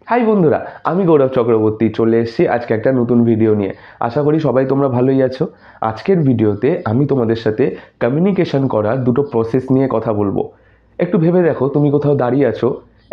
High বন্ধুরা, আমি গৌরব চক্রবর্তী চলে এসেছি আজকে একটা নতুন ভিডিও নিয়ে। আশা করি সবাই তোমরা ভালোই আছো। আজকের ভিডিওতে আমি তোমাদের সাথে কমিউনিকেশন করার দুটো প্রসেস নিয়ে কথা বলবো। একটু ভেবে দেখো, তুমি কোথাও দাঁড়িয়ে আছো,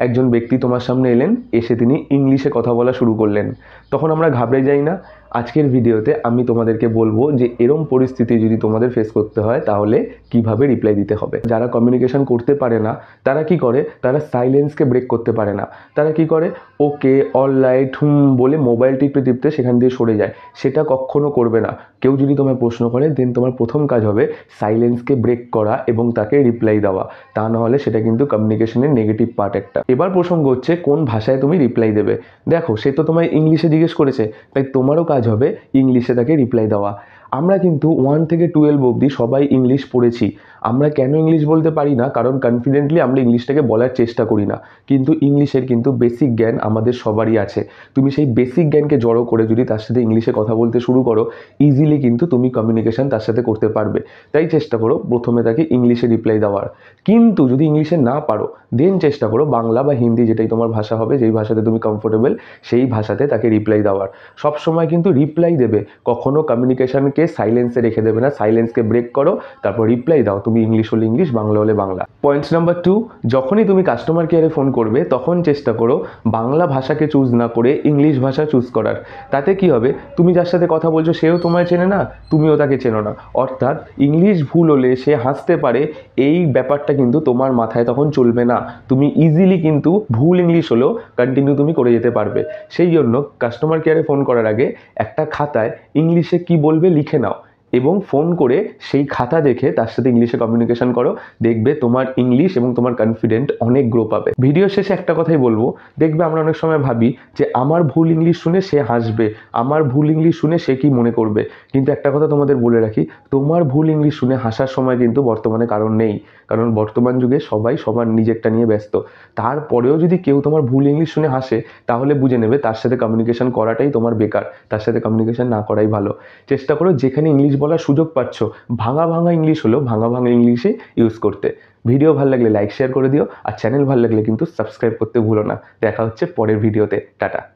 একজন ব্যক্তি তোমার সামনে এলেন, এসে তিনি ইংলিশে কথা বলা শুরু করলেন। তখন আমরা ঘাবড়ে যাই না? আজকের ভিডিওতে আমি তোমাদেরকে বলবো যে এরম পরিস্থিতি যদি তোমাদের ফেস করতে হয় তাহলে কিভাবে রিপ্লাই দিতে হবে। যারা কমিউনিকেশন করতে পারে না তারা কি করে, তারা সাইলেন্সকে ব্রেক করতে পারে না। তারা কি করে, ওকে অলরাইট বলে মোবাইল টিপতে টিপতে সেখান দিয়ে সরে যায়। সেটা কখনো করবে না। কেউ যদি তোমায় প্রশ্ন করে দেন তোমার প্রথম কাজ হবে সাইলেন্সকে ব্রেক করা এবং তাকে রিপ্লাই দেওয়া। তা নাহলে সেটা কিন্তু কমিউনিকেশনের নেগেটিভ পার্ট একটা। এবার প্রসঙ্গ হচ্ছে কোন ভাষায় তুমি রিপ্লাই দেবে। দেখো, সে তো তোমায় ইংলিশে জিজ্ঞেস করেছে, তাই তোমারও কাজ হবে ইংলিশে তাকে রিপ্লাই দেওয়া। আমরা কিন্তু 1 থেকে 12 অবধি সবাই ইংলিশ পড়েছি। আমরা কেন ইংলিশ বলতে পারি না? কারণ কনফিডেন্টলি আমরা ইংলিশটাকে বলার চেষ্টা করি না। কিন্তু ইংলিশের কিন্তু বেসিক জ্ঞান আমাদের সবারই আছে। তুমি সেই বেসিক জ্ঞানকে জড়ো করে যদি তার সাথে ইংলিশে কথা বলতে শুরু করো, ইজিলি কিন্তু তুমি কমিউনিকেশন তার সাথে করতে পারবে। তাই চেষ্টা করো প্রথমে তাকে ইংলিশে রিপ্লাই দেওয়ার। কিন্তু যদি ইংলিশে না পারো, দেন চেষ্টা করো বাংলা বা হিন্দি, যেটাই তোমার ভাষা হবে, যেই ভাষাতে তুমি কমফোর্টেবল সেই ভাষাতে তাকে রিপ্লাই দেওয়ার। সবসময় কিন্তু রিপ্লাই দেবে, কখনো কমিউনিকেশনকে সাইলেন্সে রেখে দেবে না। সাইলেন্সকে ব্রেক করো, তারপর রিপ্লাই দাও। তুমি ইংলিশ হলে ইংলিশ, বাংলা হলে বাংলা। পয়েন্ট নাম্বার 2, যখনই তুমি কাস্টমার কেয়ারে ফোন করবে তখন চেষ্টা করো বাংলা ভাষাকে চুজ না করে ইংলিশ ভাষা চুজ করার। তাতে কি হবে, তুমি যার সাথে কথা বলছো সেও তোমায় চেনে না, তুমিও তাকে চেনো না। অর্থাৎ ইংলিশ ভুল হলে সে হাসতে পারে, এই ব্যাপারটা কিন্তু তোমার মাথায় তখন চলবে না। তুমি ইজিলি কিন্তু ভুল ইংলিশ হলেও কন্টিনিউ তুমি করে যেতে পারবে। সেই জন্য কাস্টমার কেয়ারে ফোন করার আগে একটা খাতায় ইংলিশে কি বলবে লিখে নাও এবং ফোন করে সেই খাতা দেখে তার সাথে ইংলিশে কমিউনিকেশন করো। দেখবে তোমার ইংলিশ এবং তোমার কনফিডেন্ট অনেক গ্রো পাবে। ভিডিও শেষে একটা কথাই বলবো, দেখবে আমরা অনেক সময় ভাবি যে আমার ভুল ইংলিশ শুনে সে হাসবে, আমার ভুল ইংলিশ শুনে সে কি মনে করবে। কিন্তু একটা কথা তোমাদের বলে রাখি, তোমার ভুল ইংলিশ শুনে হাসার সময় কিন্তু বর্তমানে কারণ নেই। কারণ বর্তমান যুগে সবাই সবার নিজেরটা নিয়ে ব্যস্ত। তারপরেও যদি কেউ তোমার ভুল ইংলিশ শুনে হাসে, তাহলে বুঝে নেবে তার সাথে কমিউনিকেশন করাটাই তোমার বেকার, তার সাথে কমিউনিকেশন না করাই ভালো। চেষ্টা করো যেখানে ইংলিশ বলার সুযোগ পাচ্ছ, ভাঙা ভাঙা ইংলিশ হলেও ভাঙা ভাঙা ইংলিশে ইউজ করতে। ভিডিও ভালো লাগলে লাইক শেয়ার করে দিও, আর চ্যানেল ভালো লাগলে কিন্তু সাবস্ক্রাইব করতে ভুলো না। দেখা হচ্ছে পরের ভিডিওতে। টাটা।